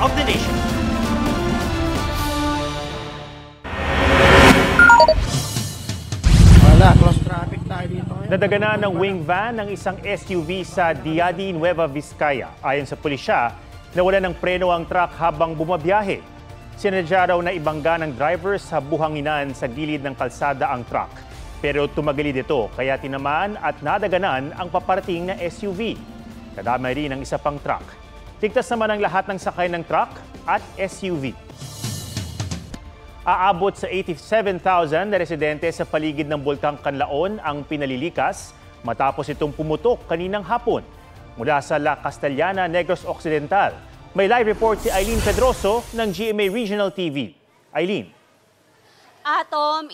of the nation. Close traffic tayo dito. Nadaganan ng wing van ng isang SUV sa Diadi, Nueva Vizcaya. Ayon sa pulisya, nawala ng preno ang truck habang bumabiyahe. Sinadya raw na ibangga ng driver sa buhanginan sa gilid ng kalsada ang truck. Pero tumagalid ito kaya tinamaan at nadaganan ang paparating na SUV. Kadamay rin ang isa pang truck. Ligtas naman ang lahat ng sakay ng truck at SUV. Aabot sa 87,000 na residente sa paligid ng Bulkang Canlaon ang pinalilikas matapos itong pumutok kaninang hapon. Mula sa La Castellana, Negros Occidental, may live report si Eileen Pedroso ng GMA Regional TV. Eileen. Atom,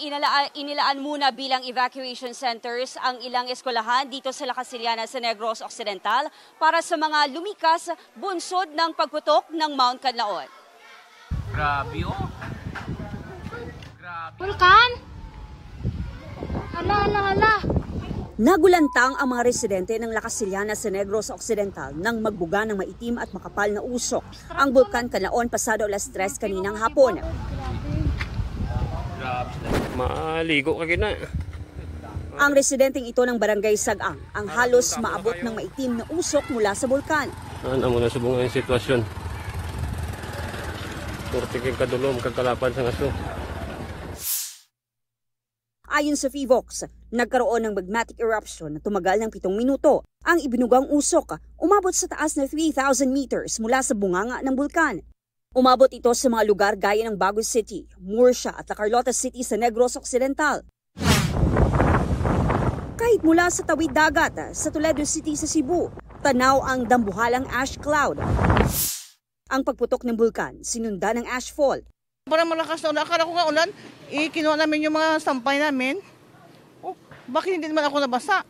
inilaan muna bilang evacuation centers ang ilang eskwelahan dito sa La Castellana sa Negros Occidental para sa mga lumikas bunsod ng pagputok ng Mount Canlaon. Grabe oh! Bulkan! Hala! Nagulantang ang mga residente ng La Castellana sa Negros Occidental nang magbuga ng maitim at makapal na usok ang Bulkan Canlaon pasado alas 3 kaninang hapon. Maligo ka gina. Ang residenteng ito ng Barangay Sagang ang halos maabot ng maitim na usok mula sa bulkan. Ano mo na subong ang sitwasyon. Turtikin kadulom kagkalapan sa ngaso. Ayon sa FIVOX, nagkaroon ng magmatic eruption na tumagal ng 7 minuto. Ang ibinugang usok umabot sa taas na 3,000 meters mula sa bunganga ng bulkan. Umabot ito sa mga lugar gaya ng Baguio City, Murcia at La Carlota City sa Negros Occidental. Kahit mula sa tawid dagat sa Toledo City sa Cebu, tanaw ang dambuhalang ash cloud. Ang pagputok ng bulkan sinundan ng ashfall. Parang malakas na ulan. Akala ko nga ulan, kinuha namin yung mga sampay namin. Oh, bakit hindi naman ako nabasa?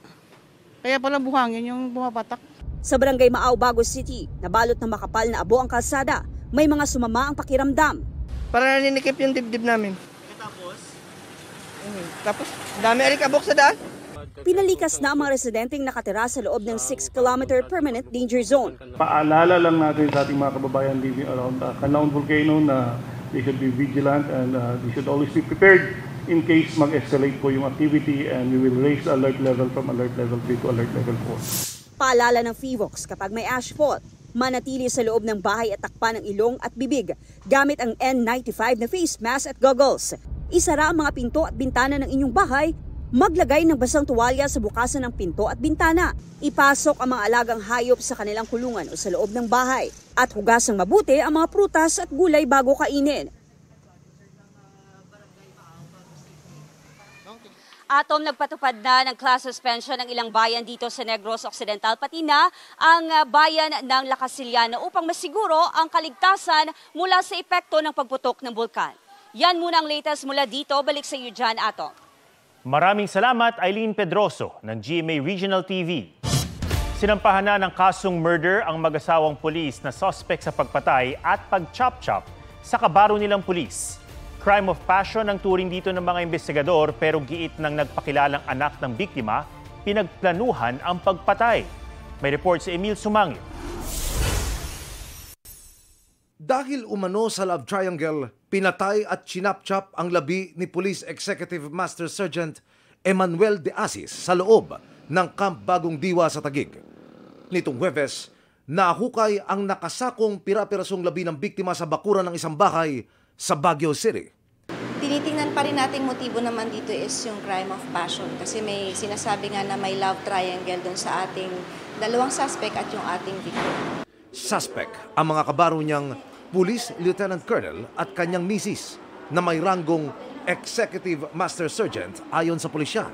Kaya pala buhangin yung bumapatak. Sa Barangay Maaw, Baguio City, nabalot ng makapal na abo ang kalsada. May mga sumama ang pakiramdam. Para naninikip yung dibdib namin. Tapos, dami alikabok sa daan. Pinalikas na ang mga residenteng nakatira sa loob ng 6-kilometer permanent danger zone. Paalala lang natin sa ating mga kababayan living around Canlaon Volcano na they should be vigilant and they should always be prepared in case mag-escalate po yung activity, and we will raise the alert level from alert level 3 to alert level 4. Paalala ng FIVOX kapag may ashfall, manatili sa loob ng bahay at takpan ng ilong at bibig gamit ang N95 na face mask at goggles. Isara ang mga pinto at bintana ng inyong bahay. Maglagay ng basang tuwalya sa bukasan ng pinto at bintana. Ipasok ang mga alagang hayop sa kanilang kulungan o sa loob ng bahay. At hugasang mabuti ang mga prutas at gulay bago kainin. Atom, nagpatupad na ng class suspension ng ilang bayan dito sa Negros Occidental, pati na ang bayan ng La Castellana upang masiguro ang kaligtasan mula sa epekto ng pagputok ng bulkan. Yan muna ang latest mula dito. Balik sa iyo dyan, Atom. Maraming salamat, Eileen Pedroso ng GMA Regional TV. Sinampahan na ng kasong murder ang mag-asawang pulis na suspect sa pagpatay at pag-chop-chop sa kabaro nilang pulis. Crime of passion ang turing dito ng mga investigador, pero giit ng nagpakilalang anak ng biktima, pinagplanuhan ang pagpatay. May report si Emil Sumangil. Dahil umano sa love triangle, pinatay at chinap-chop ang labi ni Police Executive Master Sergeant Emmanuel De Asis sa loob ng Camp Bagong Diwa sa Taguig. Nitong Huwebes, nahukay ang nakasakong pira-pirasong labi ng biktima sa bakuran ng isang bahay sa Baguio City. Tinitingnan pa rin nating motibo naman dito is yung crime of passion kasi may sinasabi nga na may love triangle doon sa ating dalawang suspect at yung ating victim. Suspect ang mga kabaro niyang Police Lieutenant Colonel at kanyang misis na may ranggong Executive Master Sergeant ayon sa pulisya.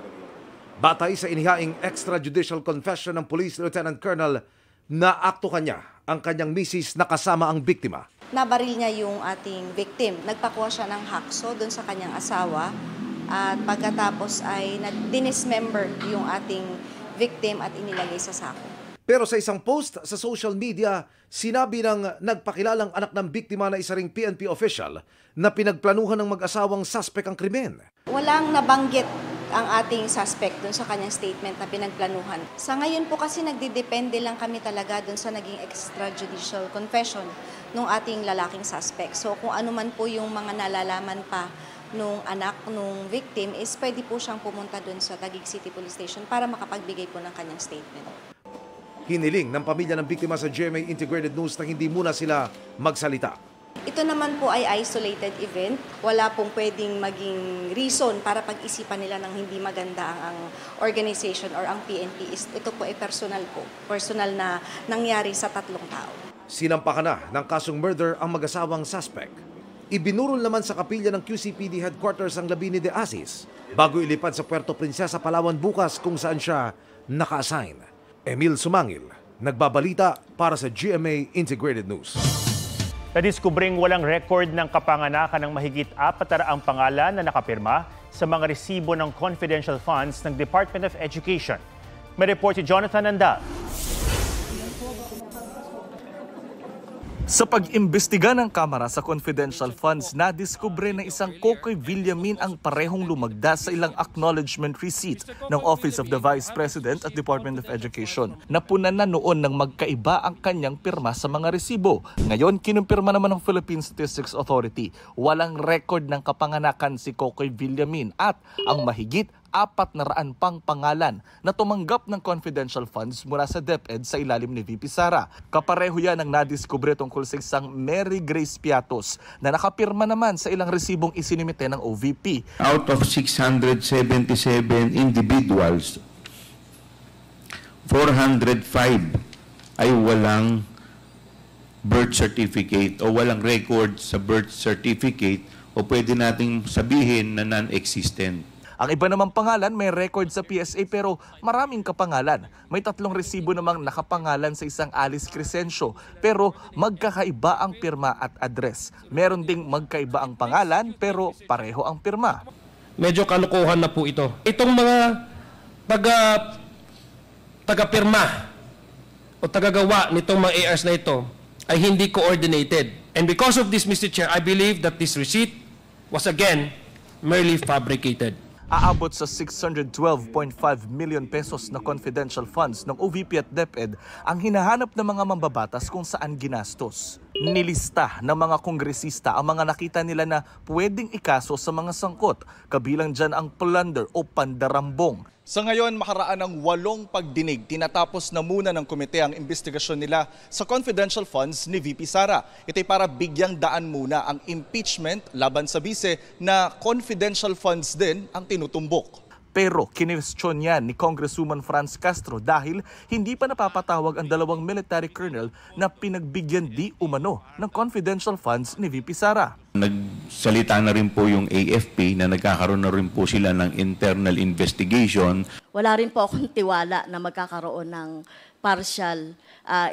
Batay sa inihaing extrajudicial confession ng Police Lieutenant Colonel, naakto kanya ang kanyang misis na kasama ang biktima. Nabaril niya yung ating victim. Nagpakuha siya ng hakso doon sa kanyang asawa at pagkatapos ay dinismember yung ating victim at inilagay sa sako. Pero sa isang post sa social media, sinabi ng nagpakilalang anak ng biktima na isa ring PNP official na pinagplanuhan ng mag-asawang suspect ang krimen. Walang nabanggit ang ating suspect dun sa kanyang statement na pinagplanuhan. Sa ngayon po kasi nagdidepende lang kami talaga dun sa naging extrajudicial confession ng ating lalaking suspect. So kung ano man po yung mga nalalaman pa nung anak nung victim is pwede po siyang pumunta dun sa Taguig City Police Station para makapagbigay po ng kanyang statement. Hiniling ng pamilya ng biktima sa GMA Integrated News na hindi muna sila magsalita. Ito naman po ay isolated event. Wala pong pwedeng maging reason para pag-isipan nila ng hindi maganda ang organization or ang PNP. Ito po ay personal na nangyari sa 3 tao. Sinampakan na ng kasong murder ang mag-asawang suspect. Ibinurol naman sa kapilya ng QCPD headquarters ang labi ni De Asis bago ilipad sa Puerto Princesa, Palawan bukas kung saan siya naka-assign. Emil Sumangil, nagbabalita para sa GMA Integrated News. Nadiskubring walang record ng kapanganakan ng mahigit 400 pangalan na nakapirma sa mga resibo ng confidential funds ng Department of Education. May report si Jonathan Andal. Sa pag-imbestiga ng Kamara sa confidential funds, nadiskubre na isang Kokoy Villamin ang parehong lumagda sa ilang acknowledgement receipt ng Office of the Vice President at Department of Education. Napunan na noon ng magkaiba ang kanyang pirma sa mga resibo. Ngayon, kinumpirma naman ng Philippine Statistics Authority, walang record ng kapanganakan si Kokoy Villamin at ang mahigit 400 pang pangalan na tumanggap ng confidential funds mula sa DepEd sa ilalim ni VP Sara. Kapareho yan ang nadiskubre tungkol sa isang Mary Grace Piatos na nakapirma naman sa ilang resibong isinimite ng OVP. Out of 677 individuals, 405 ay walang birth certificate o walang record sa birth certificate o pwede nating sabihin na non-existent. Ang iba namang pangalan may record sa PSA pero maraming kapangalan. May 3 resibo namang nakapangalan sa isang Alice Crescencio pero magkakaiba ang pirma at address. Meron ding magkaiba ang pangalan pero pareho ang pirma. Medyo kalukuhan na po ito. Itong mga taga-pirma o tagagawa nitong mga ARs na ito ay hindi coordinated. And because of this, Mr. Chair, I believe that this receipt was again merely fabricated. Aabot sa 612.5 million pesos na confidential funds ng OVP at DepEd ang hinahanap ng mga mambabatas kung saan ginastos. Nilista ng mga kongresista ang mga nakita nila na pwedeng ikaso sa mga sangkot, kabilang dyan ang plunder o pandarambong. Sa ngayon, makaraan ng 8 pagdinig, tinatapos na muna ng komite ang investigasyon nila sa confidential funds ni VP Sara. Ito'y para bigyang daan muna ang impeachment laban sa bise na confidential funds din ang tinutumbok. Pero kinwestiyon yan ni Congresswoman Franz Castro dahil hindi pa napapatawag ang 2 military colonel na pinagbigyan di umano ng confidential funds ni VP Sara. Nagsalita na rin po yung AFP na nagkakaroon na rin po sila ng internal investigation. Wala rin po akong tiwala na magkakaroon ng partial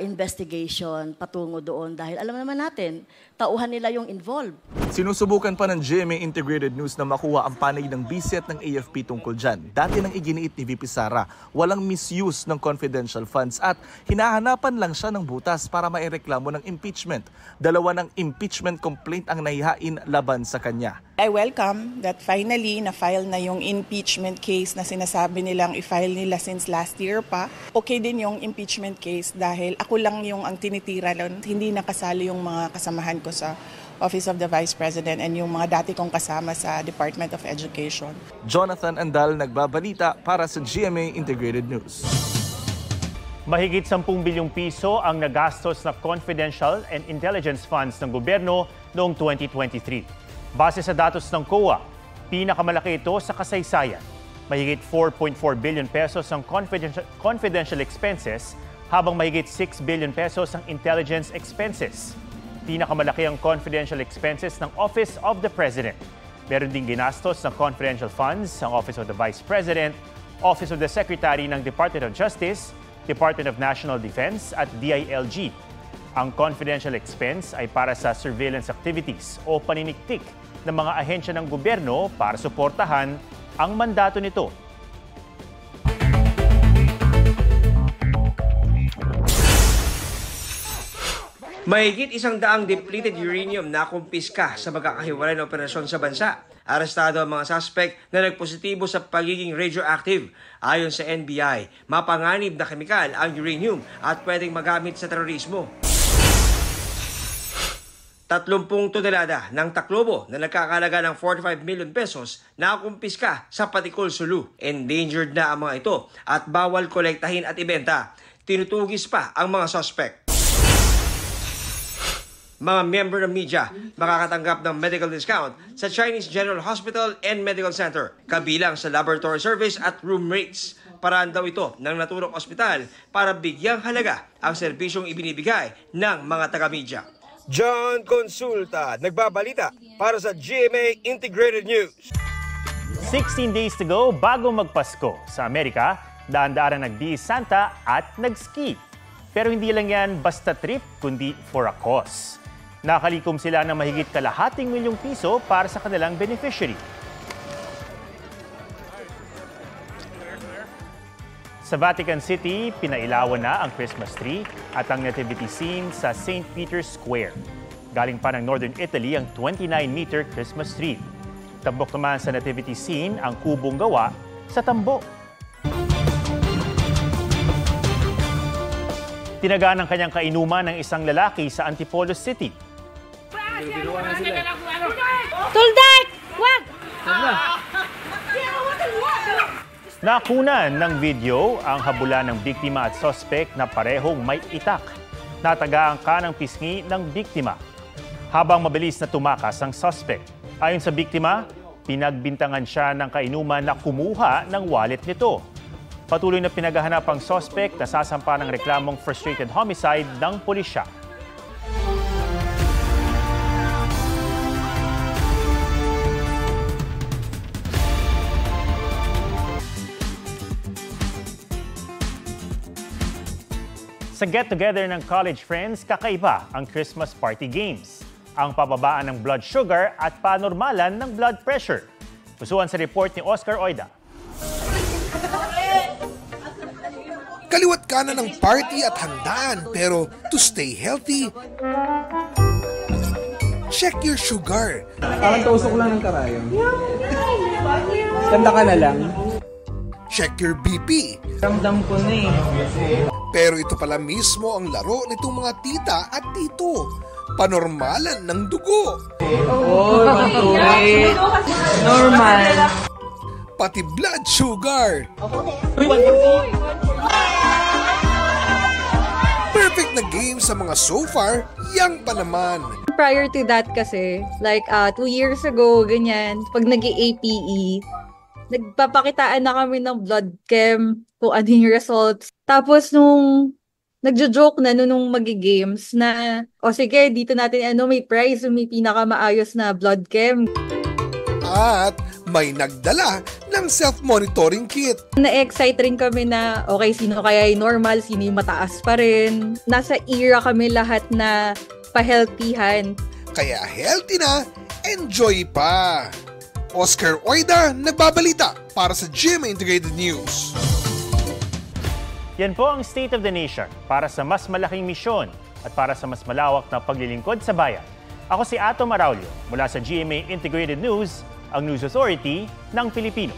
investigation patungo doon dahil alam naman natin, tauhan nila yung involved. Sinusubukan pa ng GMA Integrated News na makuha ang panig ng BC at ng AFP tungkol dyan. Dati nang iginiit ni VP Sara, walang misuse ng confidential funds at hinahanapan lang siya ng butas para maireklamo ng impeachment. 2 ng impeachment complaint ang nahihain laban sa kanya. I welcome that finally na-file na yung impeachment case na sinasabi nilang i-file nila since last year pa. Okay din yung impeachment case dahil ako lang yung ang tinitira lang, hindi nakasali yung mga kasamahan ko sa Office of the Vice President and yung mga dati kong kasama sa Department of Education. Jonathan Andal, nagbabalita para sa GMA Integrated News. Mahigit 10 bilyong piso ang nagastos na confidential and intelligence funds ng gobyerno noong 2023. Base sa datos ng COA, pinakamalaki ito sa kasaysayan. Mahigit 4.4 billion pesos ang confidential expenses habang mahigit 6 billion pesos ang intelligence expenses. Pinakamalaki ang confidential expenses ng Office of the President. Meron ding ginastos ng confidential funds ang Office of the Vice President, Office of the Secretary ng Department of Justice, Department of National Defense at DILG. Ang confidential expense ay para sa surveillance activities o paniniktik ng mga ahensya ng gobyerno para suportahan ang mandato nito. Mahigit 100 depleted uranium na kumpiska sa magkakahiwalay na operasyon sa bansa. Arestado ang mga suspect na nagpositibo sa pagiging radioactive. Ayon sa NBI, mapanganib na kemikal ang uranium at pwedeng magamit sa terorismo. 30 tonelada ng taklobo na nagkakalaga ng 45 million pesos na kumpiska sa Patikul, Sulu. Endangered na ang mga ito at bawal kolektahin at ibenta. Tinutugis pa ang mga suspect. Mga member ng media makakatanggap ng medical discount sa Chinese General Hospital and Medical Center, kabilang sa laboratory service at room rates. Paraan daw ito ng naturang ospital para bigyang halaga ang serbisyong ibinibigay ng mga taga-media. John Consulta, nagbabalita para sa GMA Integrated News. 16 days to go bago magpasko. Sa Amerika, daan-daan nag-Di Santa at nag-ski. Pero hindi lang yan basta trip, kundi for a cause. Nakalikom sila ng mahigit ₱250 milyong para sa kanilang beneficiary. Sa Vatican City, pinailawan na ang Christmas tree at ang nativity scene sa St. Peter's Square. Galing pa ng Northern Italy ang 29-meter Christmas tree. Tambok naman sa nativity scene ang kubong gawa sa tambok. Tinagaan ang kanyang kainuman ng isang lalaki sa Antipolo City. Tuldak! Wag! Nakunan ng video ang habulan ng biktima at suspect na parehong may itak. Natagaan ka ng pisngi ng biktima habang mabilis na tumakas ang suspect. Ayon sa biktima, pinagbintangan siya ng kainuman na kumuha ng wallet nito. Patuloy na pinaghahanap ang suspect na sasampa ng reklamong frustrated homicide ng pulisya. Sa get-together ng college friends, kakaiba ang Christmas party games. Ang pababaan ng blood sugar at panormalan ng blood pressure. Pusuan sa report ni Oscar Oida. Kaliwat kanan ng party at handaan, pero to stay healthy, check your sugar. Parang kausok lang ng karayon. Ganda ka na lang. Check your BP. Ramdam ko na eh. Pero ito pala mismo ang laro nitong mga tita at tito. Panormalan ng dugo. Oh, matuloy. Normal. Pati blood sugar. Perfect na game sa mga so far, young pa naman. Prior to that kasi, like 2 years ago, ganyan, pag nag-APE, nagpapakitaan na kami ng blood chem kung ano yung results. Tapos nung nagjo-joke na nung magi-games na, o sige, dito natin may prize, may pinakamaayos na blood chem. At may nagdala ng self-monitoring kit. Na-excite rin kami na, okay, sino kaya yung normal, sino yung mataas pa rin. Nasa era kami lahat na pa-healthyhan. Kaya healthy na, enjoy pa! Oscar Oida, nagbabalita para sa GMA Integrated News. Yan po ang State of the Nation para sa mas malaking misyon at para sa mas malawak na paglilingkod sa bayan. Ako si Atom Araulio mula sa GMA Integrated News, ang News Authority ng Pilipino.